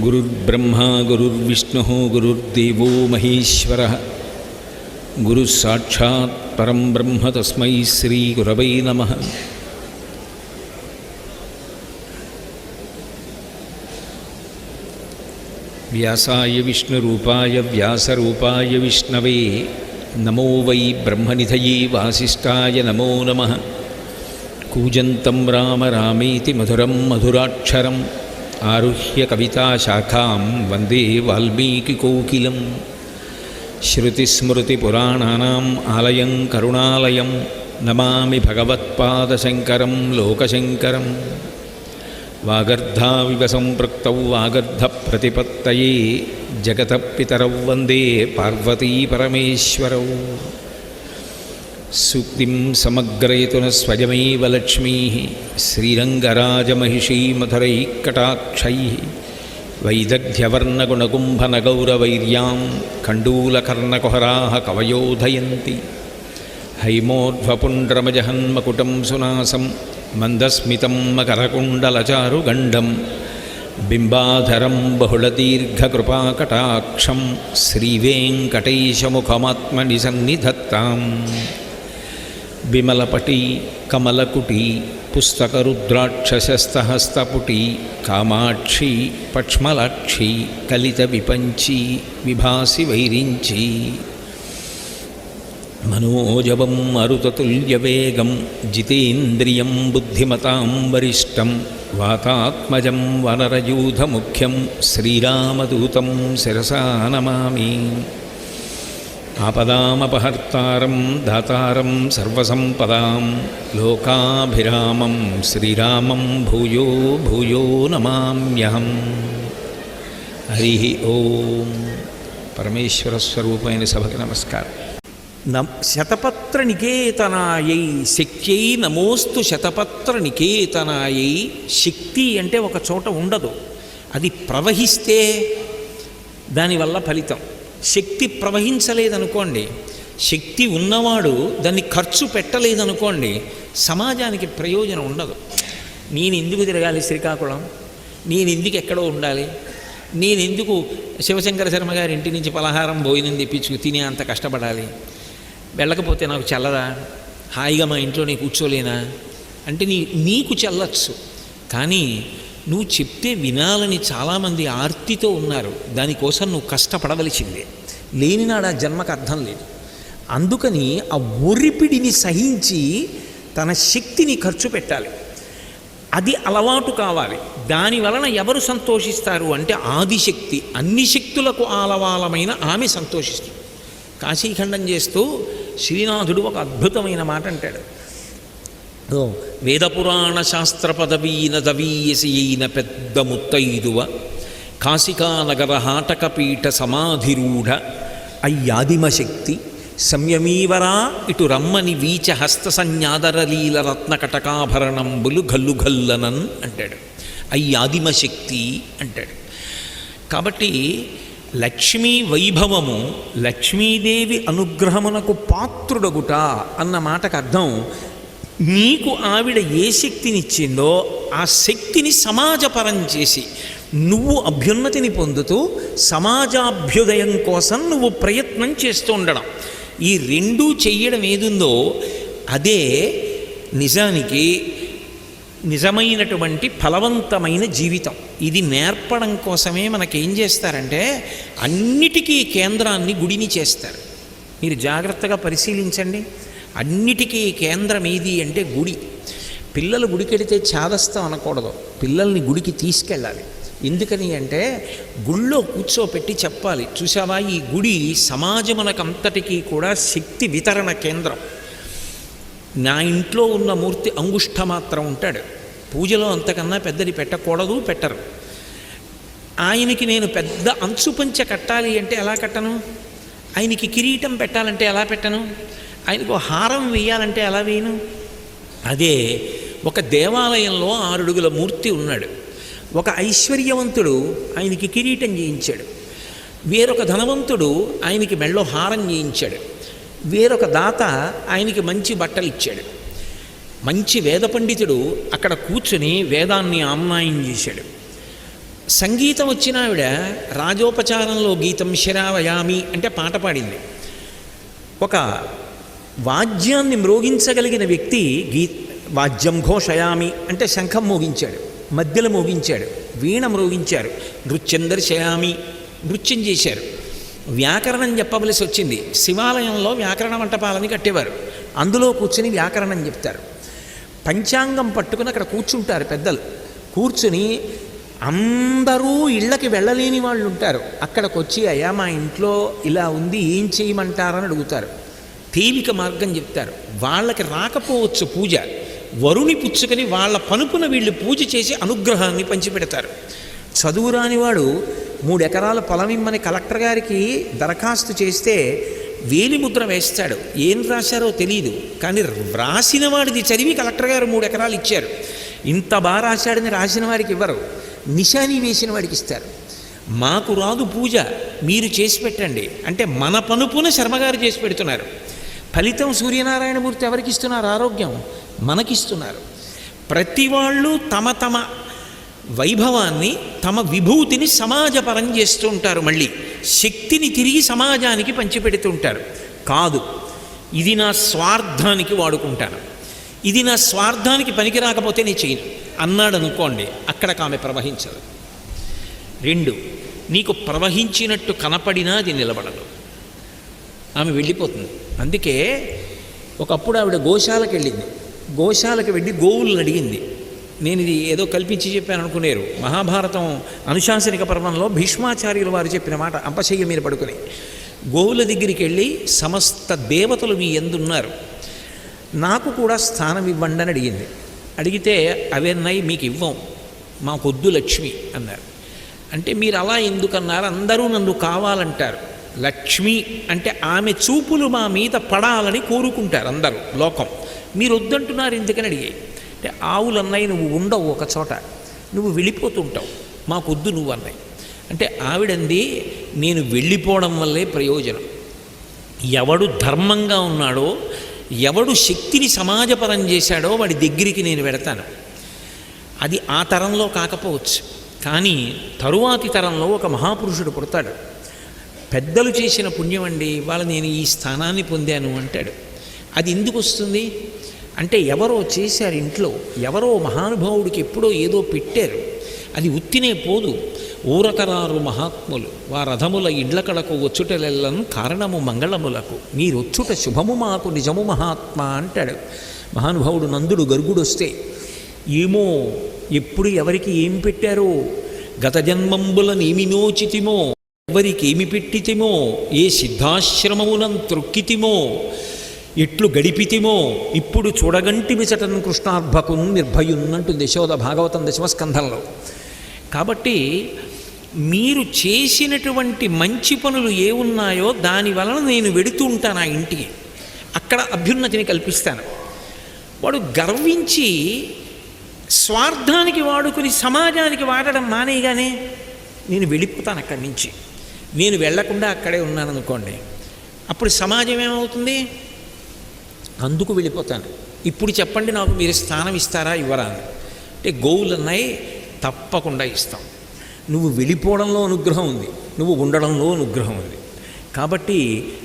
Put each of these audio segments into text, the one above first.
गुरुर्ब्रह्मा गुरुर्विष्णुः गुरुर्देवो महेश्वरः गुरुस्साक्षात् परं ब्रह्म तस्मै श्रीगुरवै नमः। व्यासाय विष्णुरूपाय व्यासरूपाय विष्णवे नमो वै ब्रह्मनिधये वासिष्ठाय नमो नमः। कूजन्तं राम रामेति मधुरं मधुराक्षरम् आरुह्य कविताशाखां वन्दे वाल्मीकिकोकिलं। श्रुतिस्मृतिपुराणानाम् आलयं करुणालयं नमामि भगवत्पादशङ्करं लोकशङ्करम्। वागर्धाविव सम्पृक्तौ वागर्धप्रतिपत्तये जगतः पितरौ वन्दे पार्वतीपरमेश्वरौ। सूक्तिं समग्रयतु न स्वयमेव लक्ष्मीः श्रीरङ्गराजमहिषीमधुरैः वैदग्ध्यवर्णगुणकुम्भनगौरवैर्यां कण्डूलकर्णकुहराः कवयोधयन्ति। हैमोर्ध्वपुण्ड्रमजहन्मकुटं सुनासं मन्दस्मितं मकरकुण्डलचारुगण्डं बिम्बाधरं बहुलदीर्घकृपाकटाक्षं श्रीवेङ्कटेशमुखमात्मनि सन्निधत्ताम्। विमलपटी कमलकुटी पुस्तकरुद्राक्षसस्तहस्तपुटी कामाक्षी पक्ष्मलाक्षी कलितविपञ्ची विभासि वैरिञ्ची। मनोजवं मरुततुल्यवेगं जितेन्द्रियं बुद्धिमतां वरिष्ठं वातात्मजं वनरयूथमुख्यं श्रीरामदूतं शिरसा नमामि। आपदामपहर्तारं दातारं सर्वसम्पदां लोकाभिरामं श्रीरामं भूयो भूयो नमाम्यहम्। हरिः ओं। परमेश्वरस्वरूपैన సభకి నమస్కారం। శతపత్ర నికేతనాయై శక్త్యై నమోస్తు శతపత్ర నికేతనాయై. శక్తి అంటే ఒక చోట ఉండదు, అది ప్రవహిస్తే దానివల్ల ఫలితం. శక్తి ప్రవహించలేదనుకోండి, శక్తి ఉన్నవాడు దాన్ని ఖర్చు పెట్టలేదనుకోండి, సమాజానికి ప్రయోజనం ఉండదు. నేను ఎందుకు తిరగాలి శ్రీకాకుళం, నేను ఎందుకు ఎక్కడో ఉండాలి, నేను ఎందుకు శివశంకర శర్మ గారి ఇంటి నుంచి పలహారం భోజనం తెప్పించుకు తినే అంత కష్టపడాలి, వెళ్ళకపోతే నాకు చల్లదా, హాయిగా మా ఇంట్లోనే కూర్చోలేనా అంటే నీకు చల్లచ్చు. కానీ నువ్వు చెప్తే వినాలని చాలామంది ఆర్తితో ఉన్నారు, దానికోసం నువ్వు కష్టపడవలసిందే. లేనినాడు ఆ జన్మకు అర్థం లేదు. అందుకని ఆ ఒరిపిడిని సహించి తన శక్తిని ఖర్చు పెట్టాలి, అది అలవాటు కావాలి. దాని వలన ఎవరు సంతోషిస్తారు అంటే ఆదిశక్తి, అన్ని శక్తులకు ఆలవాలమైన ఆమె సంతోషిస్తుంది. కాశీఖండం చేస్తూ శ్రీనాథుడు ఒక అద్భుతమైన మాట అంటాడు. వేదపురాణ శాస్త్ర పదవీన దవీయసి అయిన పెద్ద ముత్తైదువ కాశికానగర హాటకపీఠ సమాధిరూఢ అయ్యాదిమశక్తి సంయమీవరా ఇటు రమ్మని వీచ హస్త సంజ్ఞాదరలీల రత్నకటకాభరణంబులు గల్లు గల్లనన్ అంటాడు. అయ్యాదిమశక్తి అంటాడు. కాబట్టి లక్ష్మీ వైభవము, లక్ష్మీదేవి అనుగ్రహమునకు పాత్రుడగుట అన్న మాటకు అర్థం, నీకు ఆవిడ ఏ శక్తినిచ్చిందో ఆ శక్తిని సమాజపరం చేసి నువ్వు అభ్యున్నతిని పొందుతూ సమాజాభ్యుదయం కోసం నువ్వు ప్రయత్నం చేస్తూ ఉండడం. ఈ రెండూ చెయ్యడం ఏదుందో అదే నిజానికి నిజమైనటువంటి ఫలవంతమైన జీవితం. ఇది నేర్పడం కోసమే మనకేం చేస్తారంటే అన్నిటికీ కేంద్రాన్ని గుడిని చేస్తారు. మీరు జాగ్రత్తగా పరిశీలించండి, అన్నిటికీ కేంద్రం ఏది అంటే గుడి. పిల్లలు గుడికెడితే చాదస్తాం అనకూడదు, పిల్లల్ని గుడికి తీసుకెళ్ళాలి. ఎందుకని అంటే గుళ్ళో కూర్చోపెట్టి చెప్పాలి, చూసావా ఈ గుడి సమాజమునకంతటికీ కూడా శక్తి వితరణ కేంద్రం. నా ఇంట్లో ఉన్న మూర్తి అంగుష్ట మాత్రం ఉంటాడు, పూజలో అంతకన్నా పెద్దది పెట్టకూడదు, పెట్టరు. ఆయనకి నేను పెద్ద అంచుపంచ కట్టాలి అంటే ఎలా కట్టను, ఆయనకి కిరీటం పెట్టాలంటే ఎలా పెట్టను, ఆయనకు హారం వేయాలంటే ఎలా వేయను. అదే ఒక దేవాలయంలో 6 అడుగుల మూర్తి ఉన్నాడు, ఒక ఐశ్వర్యవంతుడు ఆయనకి కిరీటం చేయించాడు, వేరొక ధనవంతుడు ఆయనకి మెళ్ళో హారం చేయించాడు, వేరొక దాత ఆయనకి మంచి బట్టలు ఇచ్చాడు, మంచి వేద పండితుడు అక్కడ కూర్చుని వేదాన్ని ఆమ్నాయం చేశాడు. సంగీతం వచ్చిన ఆవిడ రాజోపచారంలో గీతం శరావయామి అంటే పాట పాడింది. ఒక వాద్యాన్ని మ్రోగించగలిగిన వ్యక్తి వాద్యం ఘోషయామి అంటే శంఖం మోగించాడు, మధ్యలో మోగించాడు, వీణ మ్రోగించారు, నృత్యం దర్శయామి నృత్యం చేశారు. వ్యాకరణం చెప్పవలసి వచ్చింది. శివాలయంలో వ్యాకరణ మంటపాలని కట్టేవారు, అందులో కూర్చుని వ్యాకరణం చెప్తారు. పంచాంగం పట్టుకుని అక్కడ కూర్చుంటారు పెద్దలు. కూర్చుని అందరూ ఇళ్ళకి వెళ్ళలేని వాళ్ళు ఉంటారు, అక్కడికి వచ్చి అయ్యా మా ఇంట్లో ఇలా ఉంది ఏం చేయమంటారని అడుగుతారు. తేలిక మార్గం చెప్తారు. వాళ్ళకి రాకపోవచ్చు పూజ, వరుని పుచ్చుకొని వాళ్ళ పనుపున వీళ్ళు పూజ చేసి అనుగ్రహాన్ని పంచిపెడతారు. చదువు రానివాడు 3 ఎకరాల పొలం ఇమ్మని కలెక్టర్ గారికి దరఖాస్తు చేస్తే వేలిముద్ర వేస్తాడు. ఏం రాశారో తెలియదు, కానీ రాసిన వాడిది చదివి కలెక్టర్ గారు 3 ఎకరాలు ఇచ్చారు. ఇంత బాగా రాశాడని రాసిన వారికి ఇవ్వరు, నిశాని వేసిన వాడికి ఇస్తారు. మాకు రాదు పూజ, మీరు చేసి పెట్టండి అంటే మన పనుపున శర్మగారు చేసి పెడుతున్నారు. ఫలితం సూర్యనారాయణమూర్తి ఎవరికి ఇస్తున్నారు? ఆరోగ్యం మనకిస్తున్నారు. ప్రతి వాళ్ళు తమ తమ వైభవాన్ని, తమ విభూతిని సమాజపరం చేస్తూ ఉంటారు. మళ్ళీ శక్తిని తిరిగి సమాజానికి పంచిపెడుతుంటారు. కాదు, ఇది నా స్వార్థానికి వాడుకుంటాను, ఇది నా స్వార్థానికి పనికి రాకపోతే నేను చేయను అన్నాడు అనుకోండి, అక్కడ ఆమె ప్రవహించదు. 2, నీకు ప్రవహించినట్టు కనపడినా అది నిలబడదు, ఆమె వెళ్ళిపోతుంది. అందుకే ఒకప్పుడు ఆవిడ గోశాలకు వెళ్ళింది. గోశాలకు వెళ్ళి గోవులను అడిగింది. నేను ఇది ఏదో కల్పించి చెప్పాను అనుకునేరు. మహాభారతం అనుశాసనిక పర్వంలో భీష్మాచార్యులు వారు చెప్పిన మాట అంపశయ్య మీద పడుకుని గోవుల దగ్గరికి వెళ్ళి సమస్త దేవతలు మీ ఎందున్నారు, నాకు కూడా స్థానం ఇవ్వండి అని అడిగింది. అడిగితే అవన్నీ మీకు ఇవ్వం, మాకొద్దు లక్ష్మి అన్నారు. అంటే మీరు అలా ఎందుకన్నారు? అందరూ నన్ను కావాలంటారు. లక్ష్మి అంటే ఆమె చూపులు మా మీద పడాలని కోరుకుంటారు అందరూ లోకం. మీరు వద్దంటున్నారు ఎందుకని అడిగాయి. అంటే ఆవులు అన్నాయి నువ్వు ఉండవు ఒక చోట, నువ్వు వెళ్ళిపోతుంటావు, మాకొద్దు నువ్వు అన్నాయి. అంటే ఆవిడంది నేను వెళ్ళిపోవడం వల్లే ప్రయోజనం. ఎవడు ధర్మంగా ఉన్నాడో, ఎవడు శక్తిని సమాజపరం చేశాడో వాడి దగ్గరికి నేను వెడతాను. అది ఆ తరంలో కాకపోవచ్చు, కానీ తరువాతి తరంలో ఒక మహాపురుషుడు పుడతాడు. పెద్దలు చేసిన పుణ్యం అండి వాళ్ళ నేను ఈ స్థానాన్ని పొందాను అంటాడు. అది ఎందుకు వస్తుంది అంటే ఎవరో చేశారు ఇంట్లో, ఎవరో మహానుభావుడికి ఎప్పుడో ఏదో పెట్టారు. అది ఉత్తినే పోదు. ఊరకరారు మహాత్ములు వారథముల ఇండ్లకడకు వచ్చుటలెల్లను కారణము మంగళములకు మీరొచ్చుట శుభము మాకు నిజము మహాత్మా అంటాడు మహానుభావుడు నందుడు. గర్గుడు వస్తే ఏమో ఎప్పుడు ఎవరికి ఏం పెట్టారో, గత జన్మంబుల నేమినోచితిమో, ఎవరికి ఏమి పెట్టితిమో, ఏ సిద్ధాశ్రమమునం త్రొక్కితిమో, ఎట్లు గడిపితిమో, ఇప్పుడు చూడగంటి విచటన్ కృష్ణార్భకున్ నిర్భయున్నంటుంది యశోద భాగవతం 10వ స్కంధంలో. కాబట్టి మీరు చేసినటువంటి మంచి పనులు ఏ ఉన్నాయో దాని వలన నేను వెడుతూ ఉంటాను ఆ ఇంటికి, అక్కడ అభ్యున్నతిని కల్పిస్తాను. వాడు గర్వించి స్వార్థానికి వాడుకుని సమాజానికి వాడడం మానేయగానే నేను వెళ్ళిపోతాను అక్కడి నుంచి. నేను వెళ్లకుండా అక్కడే ఉన్నాను అనుకోండి, అప్పుడు సమాజం ఏమవుతుంది? అందుకు వెళ్ళిపోతాను. ఇప్పుడు చెప్పండి నాకు మీరు స్థానం ఇస్తారా ఇవ్వరా అని. అంటే గోవులు అన్నాయి తప్పకుండా ఇస్తాం. నువ్వు వెళ్ళిపోవడంలో అనుగ్రహం ఉంది, నువ్వు ఉండడంలో అనుగ్రహం ఉంది. కాబట్టి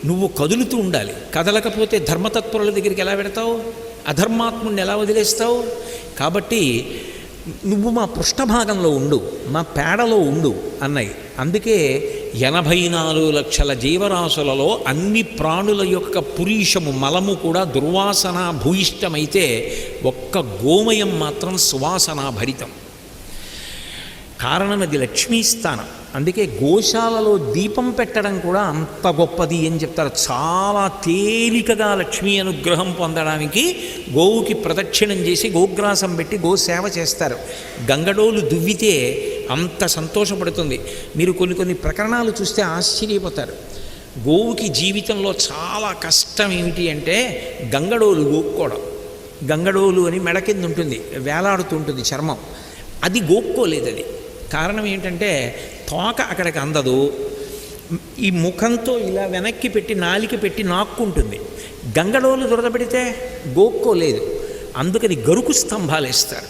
నువ్వు కదులుతూ ఉండాలి. కదలకపోతే ధర్మతత్పరుల దగ్గరికి ఎలా పెడతావు? అధర్మాత్ముడిని ఎలా వదిలేస్తావు? కాబట్టి నువ్వు మా పృష్ఠభాగంలో ఉండు, మా పేడలో ఉండు అన్నాయి. అందుకే 84 లక్షల జీవరాశులలో అన్ని ప్రాణుల యొక్క పురీషము మలము కూడా దుర్వాసన భూయిష్టమైతే ఒక్క గోమయం మాత్రం సువాసనా భరితం. కారణం అది లక్ష్మీస్థానం. అందుకే గోశాలలో దీపం పెట్టడం కూడా అంత గొప్పది అని చెప్తారు. చాలా తేలికగా లక్ష్మీ అనుగ్రహం పొందడానికి గోవుకి ప్రదక్షిణం చేసి గోగ్రాసం పెట్టి గోసేవ చేస్తారు. గంగడోలు దువ్వితే అంత సంతోషపడుతుంది. మీరు కొన్ని ప్రకరణాలు చూస్తే ఆశ్చర్యపోతారు. గోవుకి జీవితంలో చాలా కష్టం ఏమిటి అంటే గంగడోలు గోక్కోవడం. గంగడోలు అని మెడ కింద ఉంటుంది, వేలాడుతూ ఉంటుంది చర్మం, అది గోక్కోలేదు. అది కారణం ఏంటంటే తోక అక్కడికి అందదు, ఈ ముఖంతో ఇలా వెనక్కి పెట్టి నాలిక పెట్టి నాక్కుంటుంది. గంగడోలు దురద పెడితే గోక్కోలేదు, అందుకని గరుకు స్తంభాలు వేస్తారు.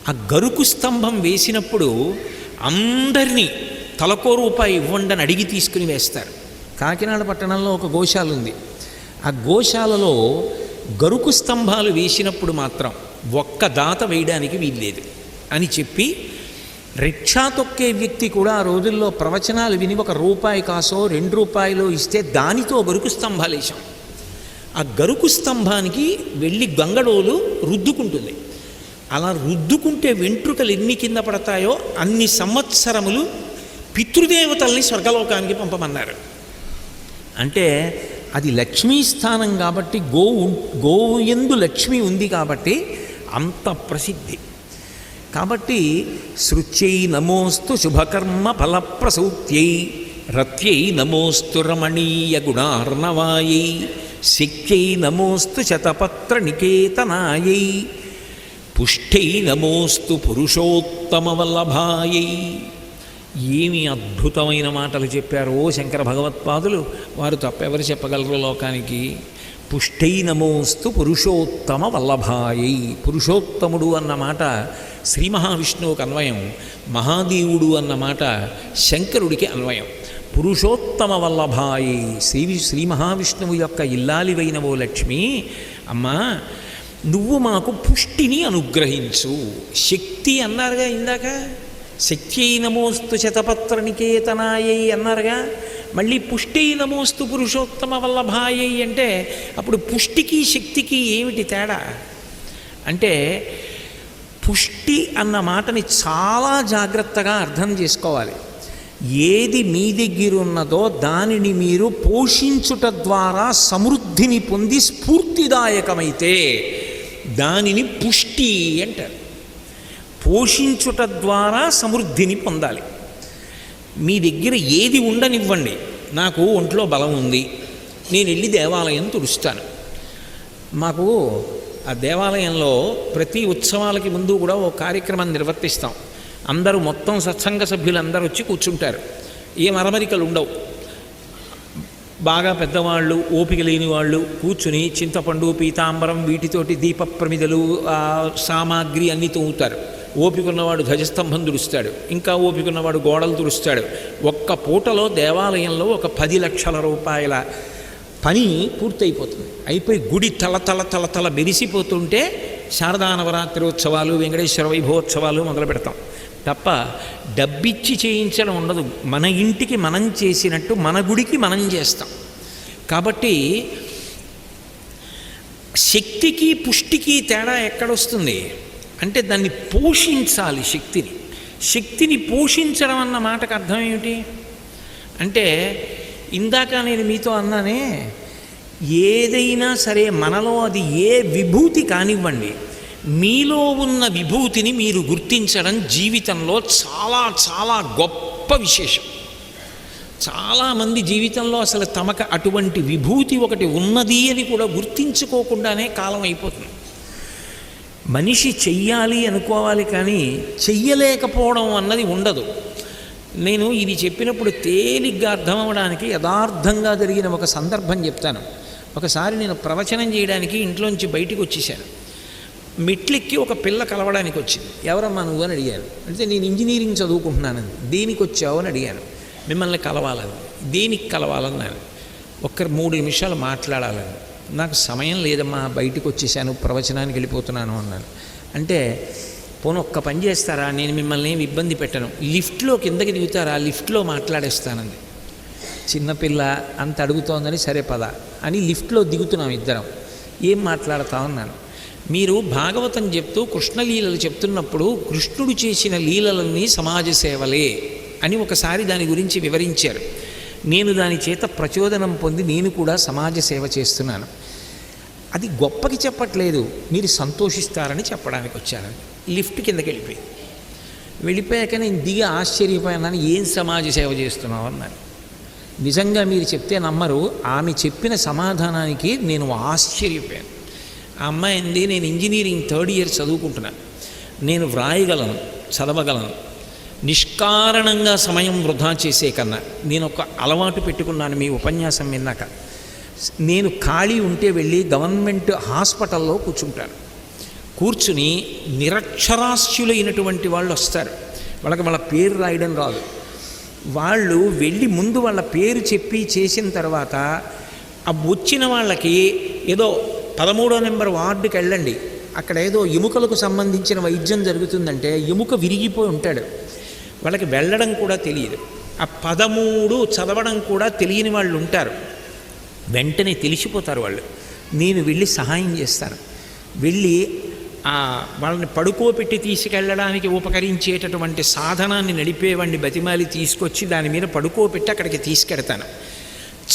ఆ గరుకు స్తంభం వేసినప్పుడు అందరినీ తలకో రూపాయి ఇవ్వండి అని అడిగి తీసుకుని వేస్తారు. కాకినాడ పట్టణంలో ఒక గోశాల ఉంది. ఆ గోశాలలో గరుకు స్తంభాలు వేసినప్పుడు మాత్రం ఒక్క దాత వేయడానికి వీల్లేదు అని చెప్పి, రిక్షా తొక్కే వ్యక్తి కూడా ఆ రోజుల్లో ప్రవచనాలు విని ₹1 కాసో ₹2 ఇస్తే దానితో గరుకు స్తంభాలు వేశాం. ఆ గరుకు స్తంభానికి వెళ్ళి గంగడోలు రుద్దుకుంటుంది. అలా రుద్దుకుంటే వెంట్రుకలు ఎన్ని కింద పడతాయో అన్ని సంవత్సరములు పితృదేవతల్ని స్వర్గలోకానికి పంపమన్నారు. అంటే అది లక్ష్మీ స్థానం కాబట్టి, గోవు యందు లక్ష్మి ఉంది కాబట్టి అంత ప్రసిద్ధి. కాబట్టి శృత్యై నమోస్తు శుభకర్మ ఫలప్రసూత్యై, రత్యై నమోస్తు రమణీయ గుణార్ణవాయై, శక్త్యై నమోస్తు శతపత్ర నికేతనాయై, పుష్ఠై నమోస్తు పురుషోత్తమ వల్లభాయై. ఏమి అద్భుతమైన మాటలు చెప్పారో శంకర భగవత్పాదులు. వారు తప్పెవరు చెప్పగలరు లోకానికి? పుష్ఠై నమోస్తు పురుషోత్తమ వల్లభాయై. పురుషోత్తముడు అన్న మాట శ్రీ మహావిష్ణువుకి అన్వయం, మహాదేవుడు అన్న మాట శంకరుడికి అన్వయం. పురుషోత్తమ వల్లభాయై, శ్రీ మహావిష్ణువు యొక్క ఇల్లాలివైన ఓ లక్ష్మి, అమ్మా నువ్వు మాకు పుష్టిని అనుగ్రహించు. శక్తి అన్నారుగా ఇందాక, శక్త్యై నమోస్తు శతపత్ర నికేతనాయై అన్నారుగా, మళ్ళీ పుష్టి నమోస్తు పురుషోత్తమ వల్లభాయై అంటే అప్పుడు పుష్టికి శక్తికి ఏమిటి తేడా? అంటే పుష్టి అన్న మాటని చాలా జాగ్రత్తగా అర్థం చేసుకోవాలి. ఏది మీ దగ్గర ఉన్నదో దానిని మీరు పోషించుట ద్వారా సమృద్ధిని పొంది స్ఫూర్తిదాయకమైతే దానిని పుష్టి అంటారు. పోషించుట ద్వారా సమృద్ధిని పొందాలి. మీ దగ్గర ఏది ఉండనివ్వండి, నాకు ఒంట్లో బలం ఉంది, నేను వెళ్ళి దేవాలయం తుడుస్తాను. మాకు ఆ దేవాలయంలో ప్రతి ఉత్సవాలకి ముందు కూడా ఓ కార్యక్రమం నిర్వర్తిస్తాం. అందరూ మొత్తం సత్సంగ సభ్యులందరూ వచ్చి కూర్చుంటారు. ఏం అరమరికలు ఉండవు. బాగా పెద్దవాళ్ళు, ఓపిక లేని వాళ్ళు కూర్చుని చింతపండు, పీతాంబరం వీటితోటి దీప ప్రమిదలు, సామాగ్రి అన్నీ తోముతారు. ఓపికన్నవాడు ధ్వజస్తంభం తుడుస్తాడు, ఇంకా ఓపికన్నవాడు గోడలు తుడుస్తాడు. ఒక్క పూటలో దేవాలయంలో ఒక 10 లక్షల రూపాయల పని పూర్తయిపోతుంది. అయిపోయి గుడి తల మెరిసిపోతుంటే శారదా నవరాత్రి ఉత్సవాలు, వెంకటేశ్వర వైభవోత్సవాలు మొదలు పెడతాం తప్ప డబ్బిచ్చి చేయించడం ఉండదు. మన ఇంటికి మనం చేసినట్టు మన గుడికి మనం చేస్తాం. కాబట్టి శక్తికి పుష్టికి తేడా ఎక్కడొస్తుంది అంటే దాన్ని పోషించాలి. శక్తిని పోషించడం అన్న మాటకు అర్థం ఏమిటి అంటే, ఇందాక నేను మీతో అన్నానే, ఏదైనా సరే మనలో అది ఏ విభూతి కానివ్వండి, మీలో ఉన్న విభూతిని మీరు గుర్తించడం జీవితంలో చాలా చాలా గొప్ప విశేషం. చాలామంది జీవితంలో అసలు తమకు అటువంటి విభూతి ఒకటి ఉన్నది అని కూడా గుర్తించుకోకుండానే కాలం అయిపోతుంది. మనిషి చెయ్యాలి అనుకోవాలి కానీ చెయ్యలేకపోవడం అన్నది ఉండదు. నేను ఇది చెప్పినప్పుడు తేలిగ్గా అర్థం అవ్వడానికి యథార్థంగా జరిగిన ఒక సందర్భం చెప్తాను. ఒకసారి నేను ప్రవచనం చేయడానికి ఇంట్లోంచి బయటికి వచ్చేసాను. మెట్లెక్కి ఒక పిల్ల కలవడానికి వచ్చింది. ఎవరమ్మా నువ్వు అని అడిగాను. అంటే నేను ఇంజనీరింగ్ చదువుకుంటున్నానని. దేనికి వచ్చావు అని అడిగాను. మిమ్మల్ని కలవాలని. దేనికి కలవాలన్నాను. 3 నిమిషాలు మాట్లాడాలని. నాకు సమయం లేదమ్మా, బయటికి వచ్చేసాను, ప్రవచనానికి వెళ్ళిపోతున్నాను అన్నాను. అంటే పోను ఒక్క పని చేస్తారా, నేను మిమ్మల్ని ఏమి ఇబ్బంది పెట్టను, లిఫ్ట్లో కిందకి దిగుతారా, లిఫ్ట్లో మాట్లాడేస్తానంది. చిన్నపిల్ల అంత అడుగుతోందని సరే పద అని లిఫ్ట్లో దిగుతున్నాం ఇద్దరం. ఏం మాట్లాడతామన్నాను. మీరు భాగవతం చెప్తూ కృష్ణలీలలు చెప్తున్నప్పుడు కృష్ణుడు చేసిన లీలలన్నీ సమాజ సేవలే అని ఒకసారి దాని గురించి వివరించారు. నేను దాని చేత ప్రచోదనం పొంది నేను కూడా సమాజ సేవ చేస్తున్నాను. అది గొప్పకి చెప్పట్లేదు, మీరు సంతోషిస్తారని చెప్పడానికి వచ్చాను. లిఫ్ట్ కిందకి వెళ్ళిపోయాక నేను దిగి ఆశ్చర్యపోయాను. ఏం సమాజ సేవ చేస్తున్నావు అన్నాను. నిజంగా మీరు చెప్తే నమ్మరు, ఆమె చెప్పిన సమాధానానికి నేను ఆశ్చర్యపోయాను. ఆ అమ్మాయి అంది, నేను ఇంజనీరింగ్ 3rd ఇయర్ చదువుకుంటున్నాను, నేను వ్రాయగలను, చదవగలను, నిష్కారణంగా సమయం వృధా చేసే కన్నా నేను ఒక అలవాటు పెట్టుకున్నాను. మీ ఉపన్యాసం విన్నాక నేను ఖాళీ ఉంటే వెళ్ళి గవర్నమెంట్ హాస్పిటల్లో కూర్చుంటాను. కూర్చుని నిరక్షరాస్యులైనటువంటి వాళ్ళు వస్తారు, వాళ్ళకి వాళ్ళ పేరు రాయడం రాదు. వాళ్ళు వెళ్ళి ముందు వాళ్ళ పేరు చెప్పి చేసిన తర్వాత ఆ వచ్చిన వాళ్ళకి ఏదో 13వ నెంబర్ వార్డుకి వెళ్ళండి, అక్కడ ఏదో ఎముకలకు సంబంధించిన వైద్యం జరుగుతుందంటే ఎముక విరిగిపోయి ఉంటాడు, వాళ్ళకి వెళ్ళడం కూడా తెలియదు, ఆ 13 చదవడం కూడా తెలియని వాళ్ళు ఉంటారు. వెంటనే తెలిసిపోతారు వాళ్ళు. నేను వెళ్ళి సహాయం చేస్తాను. వెళ్ళి వాళ్ళని పడుకోబెట్టి తీసుకెళ్ళడానికి ఉపకరించేటటువంటి సాధనాన్ని నడిపేవాడిని బతిమాలి తీసుకొచ్చి దాని మీద పడుకోబెట్టి అక్కడికి తీసుకెడతాను.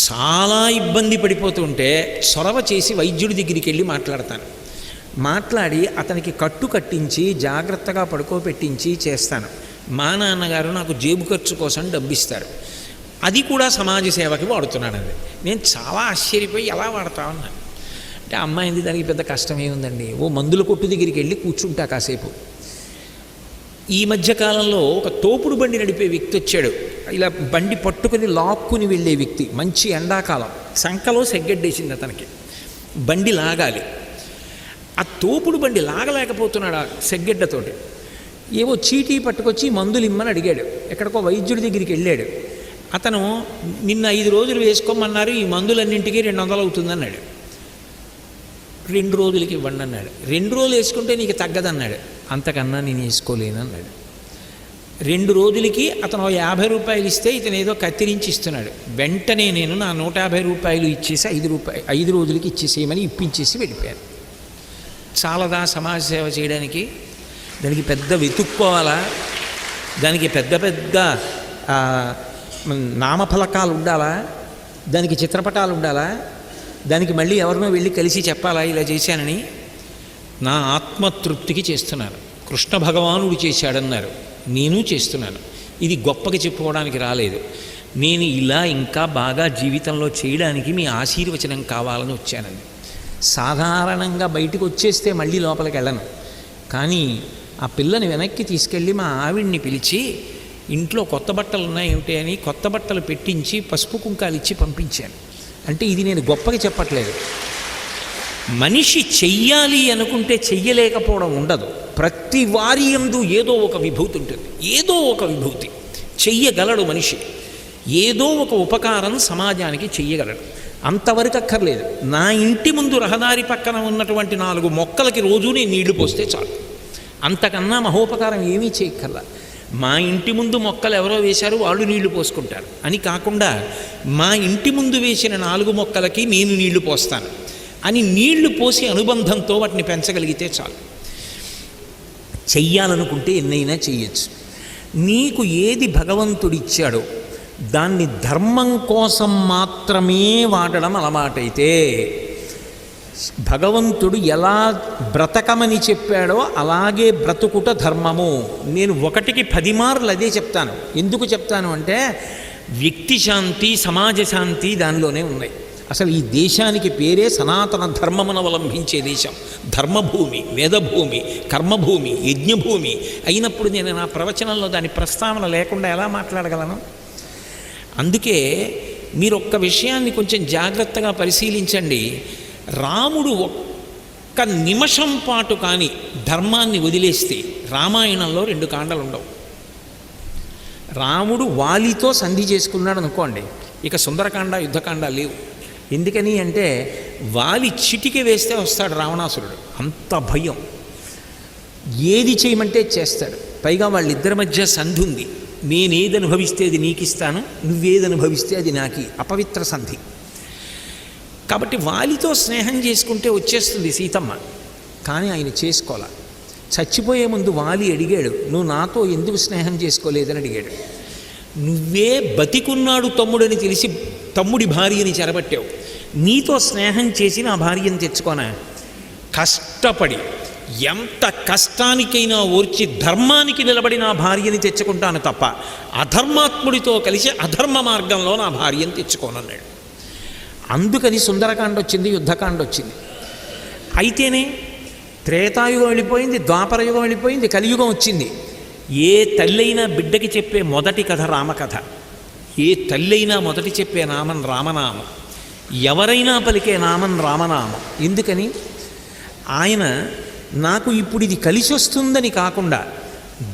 చాలా ఇబ్బంది పడిపోతుంటే చొరవ చేసి వైద్యుడి దగ్గరికి వెళ్ళి మాట్లాడతాను. మాట్లాడి అతనికి కట్టు కట్టించి జాగ్రత్తగా పడుకోబెట్టించి చేస్తాను. మా నాన్నగారు నాకు జేబు ఖర్చు కోసం డబ్బిస్తారు, అది కూడా సమాజ సేవకి వాడుతున్నానండి. నేను చాలా ఆశ్చర్యపోయి ఎలా వాడతా ఉన్నాను అంటే, అమ్మాయింది దానికి పెద్ద కష్టమే ఉందండి, ఓ మందుల కొట్టు దగ్గరికి వెళ్ళి కూర్చుంటా కాసేపు. ఈ మధ్యకాలంలో ఒక తోపుడు బండి నడిపే వ్యక్తి వచ్చాడు, ఇలా బండి పట్టుకుని లాక్కుని వెళ్ళే వ్యక్తి, మంచి ఎండాకాలం, సంకలో సెగ్గడ్డేసింది అతనికి, బండి లాగాలి. ఆ తోపుడు బండి లాగలేకపోతున్నాడు ఆ సెగ్గడ్డతోటి. ఏవో చీటీ పట్టుకొచ్చి మందులు ఇమ్మని అడిగాడు. ఎక్కడికో వైద్యుడి దగ్గరికి వెళ్ళాడు. అతను నిన్న 5 రోజులు వేసుకోమన్నారు, ఈ మందులన్నింటికీ 200 అవుతుందన్నాడు. 2 రోజులకి ఇవ్వండి అన్నాడు. 2 రోజులు వేసుకుంటే నీకు తగ్గదన్నాడు. అంతకన్నా నేను వేసుకోలేను అన్నాడు. 2 రోజులకి అతను 50 రూపాయలు ఇస్తే ఇతను ఏదో కత్తిరించి ఇస్తున్నాడు. వెంటనే నేను నా 150 రూపాయలు ఇచ్చేసి 5 రోజులకి ఇచ్చేసేయమని ఇప్పించేసి వెళ్ళిపోయాను. చాలదా సమాజ సేవ చేయడానికి? దానికి పెద్ద వెతుక్కోవాలా? దానికి పెద్ద పెద్ద నామఫలకాలు ఉండాలా? దానికి చిత్రపటాలు ఉండాలా? దానికి మళ్ళీ ఎవరినో వెళ్ళి కలిసి చెప్పాలా ఇలా చేశానని? నా ఆత్మతృప్తికి చేస్తున్నాను. కృష్ణ భగవానుడు చేశాడన్నారు, నేను చేస్తున్నాను. ఇది గొప్పగా చెప్పుకోవడానికి రాలేదు. నేను ఇలా ఇంకా బాగా జీవితంలో చేయడానికి మీ ఆశీర్వచనం కావాలని వచ్చానండి. సాధారణంగా బయటికి వచ్చేస్తే మళ్ళీ లోపలికి వెళ్ళను. కానీ ఆ పిల్లని వెనక్కి తీసుకెళ్ళి మా ఆవిడ్ని పిలిచి ఇంట్లో కొత్త బట్టలు ఉన్నాయేమిటి అని కొత్త బట్టలు పెట్టించి పసుపు కుంకాలు ఇచ్చి పంపించాను. అంటే ఇది నేను గొప్పగా చెప్పట్లేదు. మనిషి చెయ్యాలి అనుకుంటే చెయ్యలేకపోవడం ఉండదు. ప్రతి వారి యందు ఏదో ఒక విభూతి ఉంటుంది, ఏదో ఒక విభూతి చెయ్యగలడు మనిషి. ఏదో ఒక ఉపకారం సమాజానికి చెయ్యగలడు. అంతవరకు అక్కర్లేదు. నా ఇంటి ముందు రహదారి పక్కన ఉన్నటువంటి 4 మొక్కలకి రోజు నేను నీళ్లు పోస్తే చాలు. అంతకన్నా మహోపకారం ఏమీ చేయక్కర్లా. మా ఇంటి ముందు మొక్కలు ఎవరో వేశారు, వాళ్ళు నీళ్లు పోసుకుంటారు అని కాకుండా మా ఇంటి ముందు వేసిన 4 మొక్కలకి నేను నీళ్లు పోస్తాను అని నీళ్లు పోసి అనుబంధంతో వాటిని పెంచగలిగితే చాలు. చెయ్యాలనుకుంటే ఎన్నైనా చెయ్యొచ్చు. నీకు ఏది భగవంతుడిచ్చాడో దాన్ని ధర్మం కోసం మాత్రమే వాడడం అలవాటైతే, భగవంతుడు ఎలా బ్రతకమని చెప్పాడో అలాగే బ్రతుకుట ధర్మము. నేను 1కి 10 మార్లు అదే చెప్తాను. ఎందుకు చెప్తాను అంటే, వ్యక్తి శాంతి, సమాజ శాంతి దానిలోనే ఉన్నాయి. అసలు ఈ దేశానికి పేరే సనాతన ధర్మమును అవలంబించే దేశం. ధర్మభూమి, వేదభూమి, కర్మభూమి, యజ్ఞభూమి అయినప్పుడు నేను నా ప్రవచనంలో దాని ప్రస్తావన లేకుండా ఎలా మాట్లాడగలను? అందుకే మీరు ఒక్క విషయాన్ని కొంచెం జాగ్రత్తగా పరిశీలించండి. రాముడు ఒక్క నిమిషం పాటు కానీ ధర్మాన్ని వదిలేస్తే రామాయణంలో 2 కాండలు ఉండవు. రాముడు వాలితో సంధి చేసుకున్నాడు అనుకోండి, ఇక సుందరకాండ, యుద్ధకాండ లేవు. ఎందుకని అంటే వాలి చిటికి వేస్తే వస్తాడు రావణాసురుడు. అంత భయం. ఏది చేయమంటే చేస్తాడు. పైగా వాళ్ళిద్దరి మధ్య సంధి ఉంది. నేనేది అనుభవిస్తే అది నీకిస్తాను, నువ్వేది అనుభవిస్తే అది నాకి. అపవిత్ర సంధి. కాబట్టి వాలితో స్నేహం చేసుకుంటే వచ్చేస్తుంది సీతమ్మ. కానీ ఆయన చేసుకోలే. చచ్చిపోయే ముందు వాలి అడిగాడు, నువ్వు నాతో ఎందుకు స్నేహం చేసుకోలేదని అడిగాడు. నువ్వే బతికున్నాడు తమ్ముడని తెలిసి తమ్ముడి భార్యని చెరబట్టావు, నీతో స్నేహం చేసి నా భార్యను తెచ్చుకోనా? కష్టపడి ఎంత కష్టానికైనా ఓర్చి ధర్మానికి నిలబడి నా భార్యని తెచ్చుకుంటాను తప్ప అధర్మాత్ముడితో కలిసి అధర్మ మార్గంలో నా భార్యను తెచ్చుకోనన్నాడు. అందుకని సుందరకాండ వచ్చింది, యుద్ధకాండ వచ్చింది. అయితేనే త్రేతాయుగం వెళ్ళిపోయింది, ద్వాపరయుగం వెళ్ళిపోయింది, కలియుగం వచ్చింది. ఏ తల్లైనా బిడ్డకి చెప్పే మొదటి కథ రామకథ. ఏ తల్లైనా మొదటి చెప్పే నామం రామనామం. ఎవరైనా పలికే నామం రామనామం. ఎందుకని? ఆయన నాకు ఇప్పుడు ఇది కలిసి వస్తుందని కాకుండా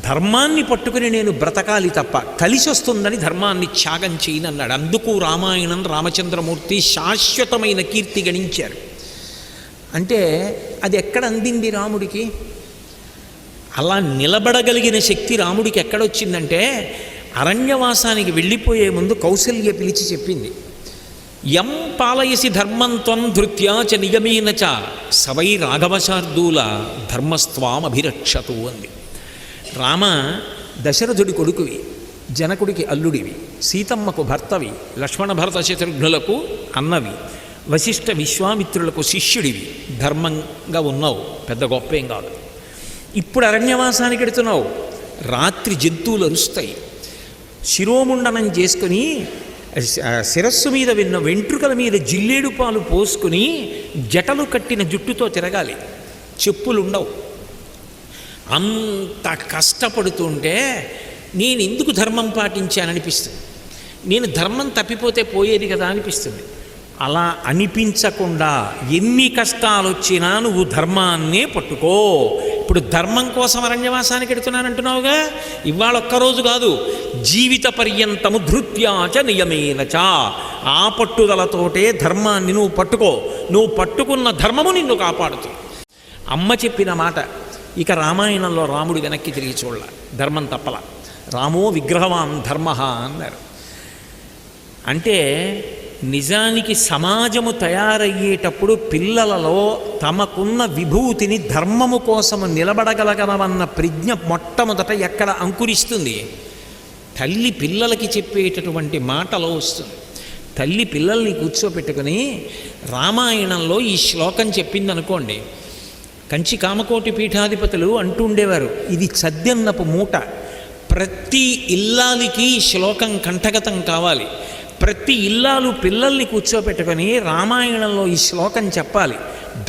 ధర్మాన్ని పట్టుకుని నేను బ్రతకాలి తప్ప కలిసి వస్తుందని ధర్మాన్ని త్యాగం చేయనన్నాడు. అందుకు రామాయణం రామచంద్రమూర్తి శాశ్వతమైన కీర్తి గణించారు. అంటే అది ఎక్కడ అందింది రాముడికి? అలా నిలబడగలిగిన శక్తి రాముడికి ఎక్కడొచ్చిందంటే అరణ్యవాసానికి వెళ్ళిపోయే ముందు కౌసల్య పిలిచి చెప్పింది, యం పాలయసి ధర్మం త్వం ధృత్యా చ నిగమేన చ సవై రాఘవశార్దూల ధర్మస్త్వామభిరక్షతు అంది. రామ, దశరథుడి కొడుకువి, జనకుడికి అల్లుడివి, సీతమ్మకు భర్తవి, లక్ష్మణ భరత శత్రుఘ్నులకు అన్నవి, వశిష్ఠ విశ్వామిత్రులకు శిష్యుడివి, ధర్మంగా ఉన్నావు, పెద్ద గొప్పేం కాదు. ఇప్పుడు అరణ్యవాసానికి ఎడుతున్నావు, రాత్రి జంతువులు అరుస్తాయి, శిరోముండనం చేసుకుని శిరస్సు మీద విన్న వెంట్రుకల మీద జిల్లేడు పాలు పోసుకుని జటలు కట్టిన జుట్టుతో తిరగాలి, చెప్పులుండవు. అంత కష్టపడుతుంటే నేను ఎందుకు ధర్మం పాటించాననిపిస్తుంది, నేను ధర్మం తప్పిపోతే పోయేది కదా అనిపిస్తుంది. అలా అనిపించకుండా ఎన్ని కష్టాలు వచ్చినా నువ్వు ధర్మాన్నే పట్టుకో. ఇప్పుడు ధర్మం కోసం అరణ్యవాసానికి ఎడుతున్నానంటున్నావుగా, ఇవాళ ఒక్కరోజు కాదు, జీవిత పర్యంతము ధృత్యాచ నియమేనచ, ఆ పట్టుదలతోటే ధర్మాన్ని నువ్వు పట్టుకో. నువ్వు పట్టుకున్న ధర్మము నిన్ను కాపాడుతుంది. అమ్మ చెప్పిన మాట. ఇక రామాయణంలో రాముడు వెనక్కి తిరిగి చూడాల, ధర్మం తప్పల. రామో విగ్రహవాన్ ధర్మ అన్నారు. అంటే నిజానికి సమాజము తయారయ్యేటప్పుడు పిల్లలలో తమకున్న విభూతిని ధర్మము కోసము నిలబడగలగలమన్న ప్రజ్ఞ మొట్టమొదట ఎక్కడ అంకురిస్తుంది? తల్లి పిల్లలకి చెప్పేటటువంటి మాటలో వస్తుంది. తల్లి పిల్లల్ని కూర్చోపెట్టుకుని రామాయణంలో ఈ శ్లోకం చెప్పిందనుకోండి, కంచి కామకోటి పీఠాధిపతులు అంటూ ఉండేవారు, ఇది చద్దన్నపు మూట, ప్రతి ఇల్లాలికి శ్లోకం కంఠగతం కావాలి. ప్రతి ఇల్లాలు పిల్లల్ని కూర్చోపెట్టుకొని రామాయణంలో ఈ శ్లోకం చెప్పాలి.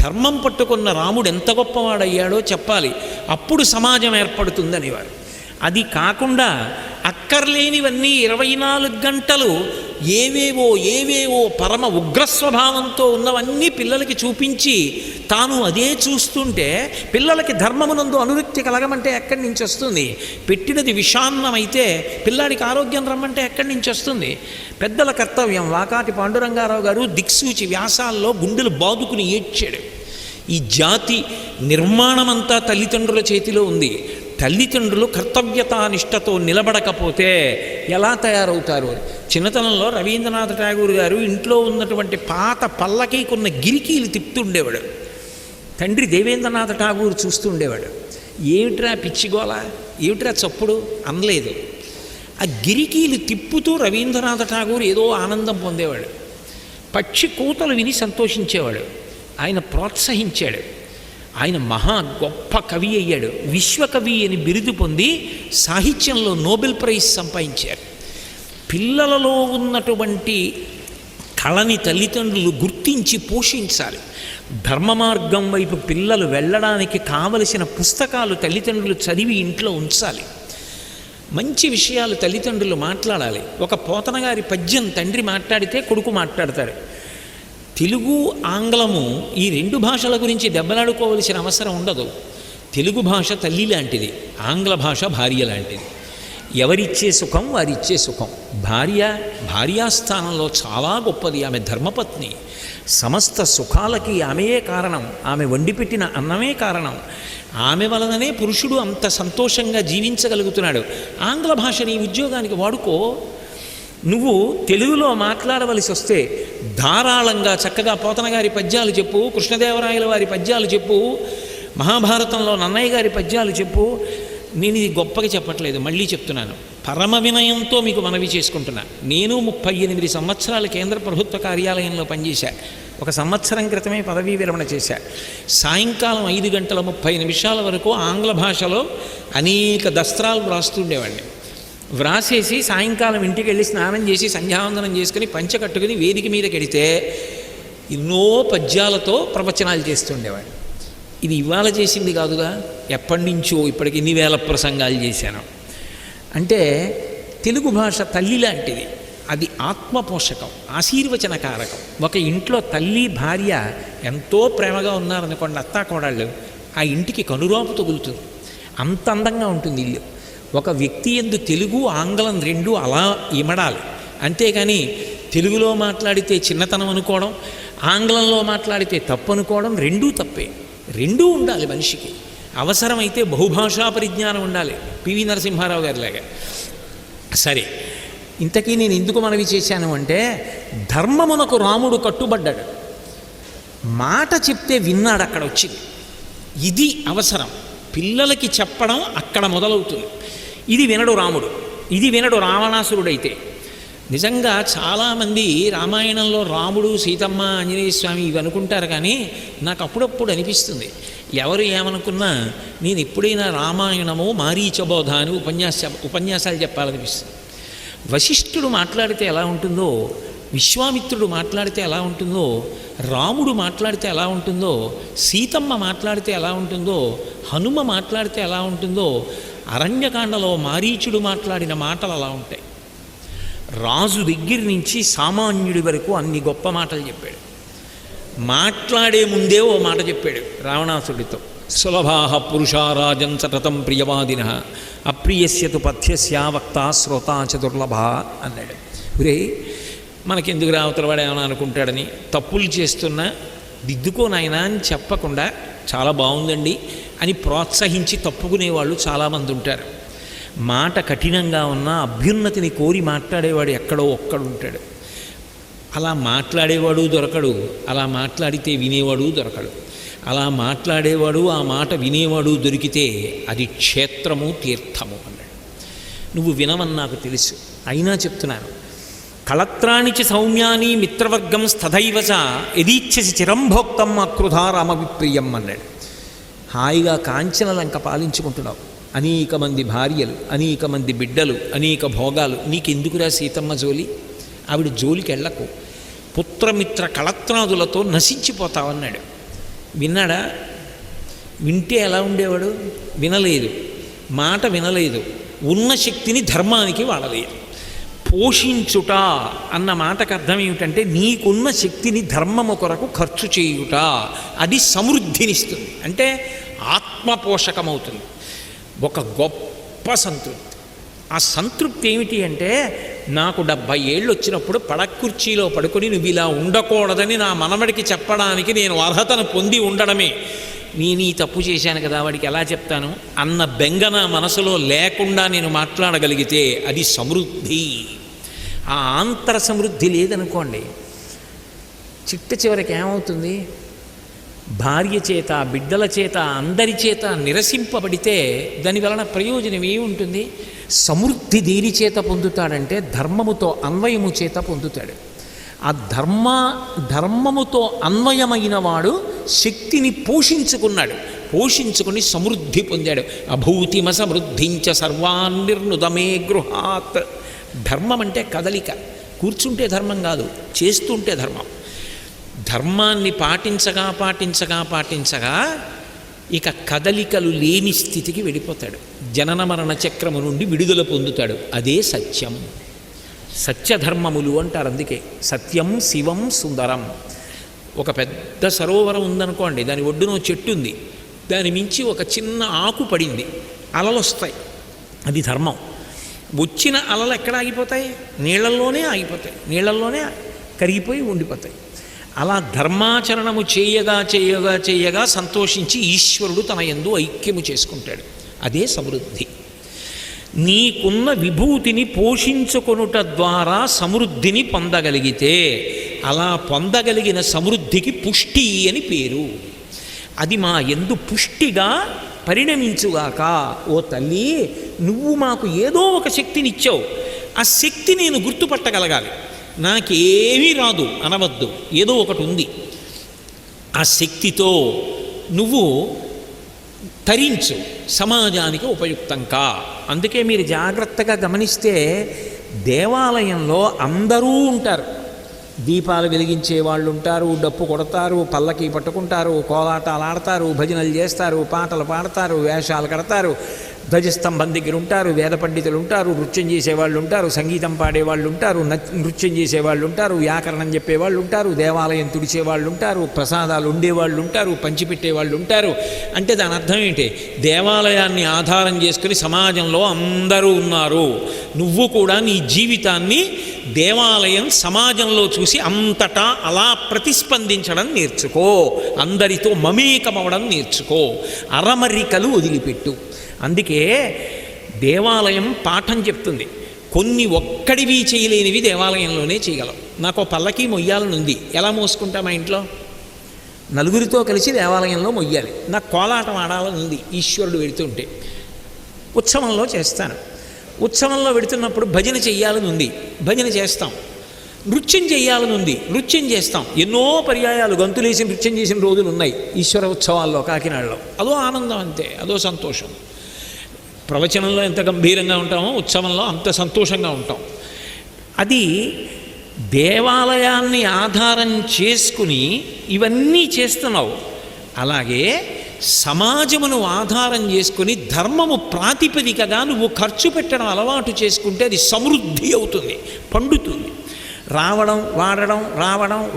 ధర్మం పట్టుకున్న రాముడు ఎంత గొప్పవాడయ్యాడో చెప్పాలి. అప్పుడు సమాజం ఏర్పడుతుందనేవారు. అది కాకుండా అక్కర్లేనివన్నీ 24 గంటలు ఏవేవో పరమ ఉగ్రస్వభావంతో ఉన్నవన్నీ పిల్లలకి చూపించి తాను అదే చూస్తుంటే పిల్లలకి ధర్మమునందు అనురక్తి కలగమంటే ఎక్కడి నుంచి వస్తుంది? పెట్టినది విషాన్నమైతే పిల్లాడికి ఆరోగ్యం రమ్మంటే ఎక్కడి నుంచి వస్తుంది? పెద్దల కర్తవ్యం. వాకాటి పాండురంగారావు గారు దిక్సూచి వ్యాసాల్లో గుండెలు బాదుకుని ఏడ్చాడు. ఈ జాతి నిర్మాణమంతా తల్లిదండ్రుల చేతిలో ఉంది. తల్లిదండ్రులు కర్తవ్యతానిష్టతో నిలబడకపోతే ఎలా తయారవుతారు అని. చిన్నతనంలో రవీంద్రనాథ్ ఠాగూర్ గారు ఇంట్లో ఉన్నటువంటి పాత పల్లకీకున్న గిరికీలు తిప్పుతుండేవాడు. తండ్రి దేవేంద్రనాథ్ ఠాగూర్ చూస్తుండేవాడు. ఏమిట్రా పిచ్చిగోళ, ఏమిట్రా చప్పుడు అనలేదు. ఆ గిరికీలు తిప్పుతూ రవీంద్రనాథ్ ఠాగూర్ ఏదో ఆనందం పొందేవాడు. పక్షి కూతలు విని సంతోషించేవాడు. ఆయన ప్రోత్సహించాడు. ఆయన మహా గొప్ప కవి అయ్యాడు. విశ్వకవి అని బిరుదు పొంది సాహిత్యంలో నోబెల్ ప్రైజ్ సంపాదించారు. పిల్లలలో ఉన్నటువంటి కళని తల్లిదండ్రులు గుర్తించి పోషించాలి. ధర్మ మార్గం వైపు పిల్లలు వెళ్ళడానికి కావలసిన పుస్తకాలు తల్లిదండ్రులు చదివి ఇంట్లో ఉంచాలి. మంచి విషయాలు తల్లిదండ్రులు మాట్లాడాలి. ఒక పోతనగారి పద్యం తండ్రి మాట్లాడితే కొడుకు మాట్లాడతాడు. తెలుగు ఆంగ్లము ఈ 2 భాషల గురించి దెబ్బలాడుకోవలసిన అవసరం ఉండదు. తెలుగు భాష తల్లి లాంటిది, ఆంగ్ల భాష భార్య లాంటిది. ఎవరిచ్చే సుఖం వారిచ్చే సుఖం. భార్యాస్థానంలో చాలా గొప్పది. ఆమె ధర్మపత్ని. సమస్త సుఖాలకి ఆమెయే కారణం. ఆమె వండిపెట్టిన అన్నమే కారణం. ఆమె వలననే పురుషుడు అంత సంతోషంగా జీవించగలుగుతున్నాడు. ఆంగ్ల భాషని ఉద్యోగానికి వాడుకో. నువ్వు తెలుగులో మాట్లాడవలసి వస్తే ధారాళంగా చక్కగా పోతనగారి పద్యాలు చెప్పు, కృష్ణదేవరాయల వారి పద్యాలు చెప్పు, మహాభారతంలో నన్నయ్య గారి పద్యాలు చెప్పు. నేను ఇది గొప్పగా చెప్పట్లేదు, మళ్ళీ చెప్తున్నాను. పరమ వినయంతో మీకు మనవి చేసుకుంటున్నా. నేను 38 సంవత్సరాలు కేంద్ర ప్రభుత్వ కార్యాలయంలో పనిచేశా. 1 సంవత్సరం క్రితమే పదవీ విరమణ చేశా. సాయంకాలం 5:30 వరకు ఆంగ్ల భాషలో అనేక దస్త్రాలు వ్రాస్తుండేవాడిని. వ్రాసేసి సాయంకాలం ఇంటికి వెళ్ళి స్నానం చేసి సంధ్యావందనం చేసుకుని పంచె కట్టుకుని వేదిక మీదకి వెడితే ఎన్నో పద్యాలతో ప్రవచనాలు చేస్తుండేవాడు. ఇది ఇవాళ చేసింది కాదుగా, ఎప్పటి నుంచో ఇప్పటికి ఎన్ని వేల ప్రసంగాలు చేశాను. అంటే తెలుగు భాష తల్లి లాంటిది. అది ఆత్మపోషకం, ఆశీర్వచనకారకం. ఒక ఇంట్లో తల్లి భార్య ఎంతో ప్రేమగా ఉన్నారనుకోండి, అత్తాకోడళ్ళు, ఆ ఇంటికి కనురాపు తగులుతుంది. అంత అందంగా ఉంటుంది ఇల్లు. ఒక వ్యక్తి యందు తెలుగు ఆంగ్లం రెండూ అలా ఇమడాలి. అంతేగాని తెలుగులో మాట్లాడితే చిన్నతనం అనుకోవడం, ఆంగ్లంలో మాట్లాడితే తప్పు అనుకోవడం రెండూ తప్పే. రెండూ ఉండాలి మనిషికి. అవసరమైతే బహుభాషా పరిజ్ఞానం ఉండాలి, పివి నరసింహారావు గారిలాగా. సరే, ఇంతకీ నేను ఎందుకు మనవి చేశాను అంటే, ధర్మమునకు రాముడు కట్టుబడ్డాడు. మాట చెప్తే విన్నాడు, అక్కడ వచ్చింది. ఇది అవసరం. పిల్లలకి చెప్పడం అక్కడ మొదలవుతుంది. ఇది వినడు రాముడు, ఇది వినడు రావణాసురుడైతే. నిజంగా చాలామంది రామాయణంలో రాముడు, సీతమ్మ, ఆంజనేయ స్వామి ఇవి అనుకుంటారు. కానీ నాకు అప్పుడప్పుడు అనిపిస్తుంది, ఎవరు ఏమనుకున్నా నేను ఎప్పుడైనా రామాయణమో మారీచబోధ అని ఉపన్యాసాలు చెప్పాలనిపిస్తుంది. వశిష్ఠుడు మాట్లాడితే ఎలా ఉంటుందో, విశ్వామిత్రుడు మాట్లాడితే ఎలా ఉంటుందో, రాముడు మాట్లాడితే ఎలా ఉంటుందో, సీతమ్మ మాట్లాడితే ఎలా ఉంటుందో, హనుమ మాట్లాడితే ఎలా ఉంటుందో, అరణ్యకాండలో మారీచుడు మాట్లాడిన మాటలు అలా ఉంటాయి. రాజు దగ్గర నుంచి సామాన్యుడి వరకు అన్ని గొప్ప మాటలు చెప్పాడు. మాట్లాడే ముందే ఓ మాట చెప్పాడు రావణాసుడితో, సులభాః పురుషా రాజన్ సతతం ప్రియవాదినః అప్రియస్యతు పథ్యస్య వక్తా శ్రోతా చ దుర్లభా అన్నాడు. ఒరే, మనకెందుకు రావతల వాడు ఏమైనా అనుకుంటాడని తప్పులు చేస్తున్నా దిద్దుకోనాయనా అని చెప్పకుండా చాలా బాగుందండి అని ప్రోత్సహించి తప్పుకునేవాళ్ళు చాలామంది ఉంటారు. మాట కఠినంగా ఉన్నా అభ్యున్నతిని కోరి మాట్లాడేవాడు ఎక్కడో ఒక్కడుంటాడు. అలా మాట్లాడేవాడు దొరకడు, అలా మాట్లాడితే వినేవాడు దొరకడు. అలా మాట్లాడేవాడు, ఆ మాట వినేవాడు దొరికితే అది క్షేత్రము, తీర్థము అన్నాడు. నువ్వు వినవని నాకు తెలుసు, అయినా చెప్తున్నాను. కళత్రాణిచి సౌమ్యాని మిత్రవర్గం స్థైవచ యదీచ్ఛసి చిరంభోక్తం అక్రుధా రామవిప్రియం అన్నాడు. హాయిగా కాంచనలంక పాలించుకుంటున్నావు, అనేక మంది భార్యలు, అనేక మంది బిడ్డలు, అనేక భోగాలు, నీకెందుకురా సీతమ్మ జోలి? ఆవిడ జోలికి వెళ్ళకు, పుత్రమిత్ర కళత్రాదులతో నశించిపోతావన్నాడు. విన్నాడా? వింటే ఎలా ఉండేవాడు? వినలేదు, మాట వినలేదు, ఉన్న శక్తిని ధర్మానికి వాడలేదు. పోషించుట అన్న మాటకు అర్థం ఏమిటంటే, నీకున్న శక్తిని ధర్మము కొరకు ఖర్చు చేయుట. అది సమృద్ధినిస్తుంది, అంటే ఆత్మపోషకమవుతుంది. ఒక గొప్ప సంతృప్తి. ఆ సంతృప్తి ఏమిటి అంటే, నాకు 70 ఏళ్ళు వచ్చినప్పుడు పడకుర్చీలో పడుకొని నువ్వు ఇలా ఉండకూడదని నా మనవడికి చెప్పడానికి నేను అర్హతను పొంది ఉండడమే. నేను ఈ తప్పు చేశాను కదా, వాడికి ఎలా చెప్తాను అన్న బెంగ నా మనసులో లేకుండా నేను మాట్లాడగలిగితే అది సమృద్ధి. ఆ ఆంతర సమృద్ధి లేదనుకోండి, చిట్ట చివరికి ఏమవుతుంది? భార్య చేత, బిడ్డల చేత, అందరి చేత నిరసింపబడితే దాని వలన ప్రయోజనం ఏముంటుంది? సమృద్ధి దేని చేత పొందుతాడంటే ధర్మముతో అన్వయము చేత పొందుతాడు. ఆ ధర్మముతో అన్వయమైన వాడు శక్తిని పోషించుకున్నాడు, పోషించుకుని సమృద్ధి పొందాడు. అభూతిమ సమృద్ధించ సర్వాన్నిర్నుదమే గృహాత్. ధర్మం అంటే కదలిక. కూర్చుంటే ధర్మం కాదు, చేస్తుంటే ధర్మం. ధర్మాన్ని పాటించగా పాటించగా పాటించగా ఇక కదలికలు లేని స్థితికి వెళ్ళిపోతాడు. జనన మరణ చక్రము నుండి విడుదల పొందుతాడు. అదే సత్యం. సత్యధర్మములు అంటారు. అందుకే సత్యం, శివం, సుందరం. ఒక పెద్ద సరోవరం ఉందనుకోండి, దాని ఒడ్డున చెట్టు ఉంది, దాని మించి ఒక చిన్న ఆకు పడింది, అలలు వస్తాయి. అది ధర్మం. వచ్చిన అలలు ఎక్కడ ఆగిపోతాయి? నీళ్లల్లోనే ఆగిపోతాయి, నీళ్లల్లోనే కరిగిపోయి ఉండిపోతాయి. అలా ధర్మాచరణము చేయగా చేయగా చేయగా సంతోషించి ఈశ్వరుడు తన యందు ఐక్యము చేసుకుంటాడు. అదే సమృద్ధి. నీకున్న విభూతిని పోషించుకొనుట ద్వారా సమృద్ధిని పొందగలిగితే, అలా పొందగలిగిన సమృద్ధికి పుష్టి అని పేరు. అది మా యందు పుష్టిగా పరిణమించుగాక. ఓ తల్లి, నువ్వు మాకు ఏదో ఒక శక్తినిచ్చావు, ఆ శక్తి నేను గుర్తుపట్టగలగాలి. నాకేమీ రాదు అనవద్దు, ఏదో ఒకటి ఉంది. ఆ శక్తితో నువ్వు తరించు, సమాజానికి ఉపయుక్తంగా. అందుకే మీరు జాగ్రత్తగా గమనిస్తే దేవాలయంలో అందరూ ఉంటారు. దీపాలు వెలిగించే వాళ్ళు ఉంటారు, డప్పు కొడతారు, పల్లకి పట్టుకుంటారు, కోలాటాలు ఆడతారు, భజనలు చేస్తారు, పాటలు పాడతారు, వేషాలు కడతారు, ధ్వజస్తంభం దగ్గర ఉంటారు, వేద పండితులు ఉంటారు, నృత్యం చేసేవాళ్ళు ఉంటారు, సంగీతం పాడేవాళ్ళు ఉంటారు, నృత్యం చేసేవాళ్ళు ఉంటారు, వ్యాకరణం చెప్పేవాళ్ళు ఉంటారు, దేవాలయం తుడిచేవాళ్ళు ఉంటారు, ప్రసాదాలు ఉండేవాళ్ళు ఉంటారు, పంచిపెట్టేవాళ్ళు ఉంటారు. అంటే దాని అర్థం ఏంటి? దేవాలయాన్ని ఆధారం చేసుకుని సమాజంలో అందరూ ఉన్నారు. నువ్వు కూడా నీ జీవితాన్ని దేవాలయం సమాజంలో చూసి అంతటా అలా ప్రతిస్పందించడం నేర్చుకో, అందరితో మమేకమవడం నేర్చుకో, అరమరికలు వదిలిపెట్టు. అందుకే దేవాలయం పాఠం చెప్తుంది. కొన్ని ఒక్కడివి చేయలేనివి దేవాలయంలోనే చేయగలవు. నాకు పల్లకి మొయ్యాలనుంది, ఎలా మోసుకుంటా? మా ఇంట్లో నలుగురితో కలిసి దేవాలయంలో మొయ్యాలి. నాకు కోలాటం ఆడాలని ఉంది, ఈశ్వరుడు వెళుతుంటే ఉత్సవంలో చేస్తాను. ఉత్సవంలో వెడుతున్నప్పుడు భజన చెయ్యాలని ఉంది, భజన చేస్తాం. నృత్యం చెయ్యాలని ఉంది, నృత్యం చేస్తాం. ఎన్నో పర్యాయాలు గంతులేసి నృత్యం చేసిన రోజులు ఉన్నాయి ఈశ్వర ఉత్సవాల్లో, కాకినాడలో. అదో ఆనందం, అంతే, అదో సంతోషం. ప్రవచనంలో ఎంత గంభీరంగా ఉంటామో ఉత్సవంలో అంత సంతోషంగా ఉంటాం. అది దేవాలయాన్ని ఆధారం చేసుకుని ఇవన్నీ చేస్తున్నావు. అలాగే సమాజమును ఆధారం చేసుకుని ధర్మము ప్రాతిపదికగా నువ్వు ఖర్చు పెట్టడం అలవాటు చేసుకుంటే అది సమృద్ధి అవుతుంది, పండుతుంది. రావడం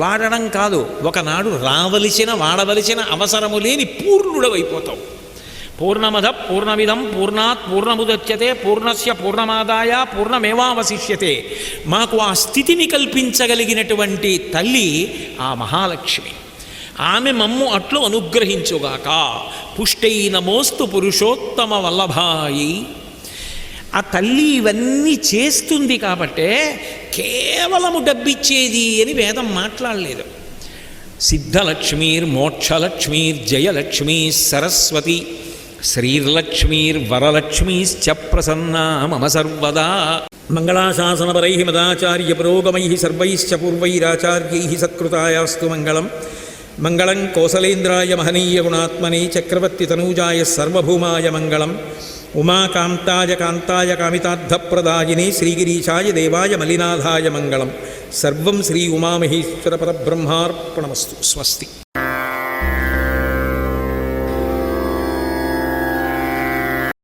వాడడం కాదు, ఒకనాడు రావలసిన వాడవలసిన అవసరము లేని పూర్ణుడవైపోతావు. పూర్ణమద పూర్ణమిదం పూర్ణాత్ పూర్ణముదచ్యతే పూర్ణస్య పూర్ణమాదాయ పూర్ణమేవావశిష్యతే. మాకు ఆ స్థితిని కల్పించగలిగినటువంటి తల్లి ఆ మహాలక్ష్మి. ఆమె మమ్ము అట్లు అనుగ్రహించుగాక. పుష్టై నమోస్తు పురుషోత్తమ వల్లభాయి. ఆ తల్లి ఇవన్నీ చేస్తుంది కాబట్టే కేవలము డబ్బిచ్చేది అని వేదం మాట్లాడలేదు. సిద్ధలక్ష్మీర్ మోక్షలక్ష్మీర్ జయలక్ష్మీ సరస్వతి శ్రీర్లక్ష్మీర్వరలక్ష్మీశ్చ ప్రసన్నా మమ సర్వదా. మంగళాశాసనపరై మదాచార్య పురోగమై సర్వైశ్చ పూర్వైరాచార్యై సత్కృతాయాస్తు మంగళం. మంగళం కోసలేంద్రాయ మహనీయ గుణాత్మనే చక్రవర్తి తనూజాయ సర్వభౌమాయ మంగళం. ఉమాకాంతాయ కాంతాయ కామితార్థప్రదాయినే శ్రీగిరీశాయ దేవాయ మలినాథాయ మంగళం. సర్వం శ్రీ ఉమామహేశ్వర పరబ్రహ్మార్పణమస్తు. స్వస్తి.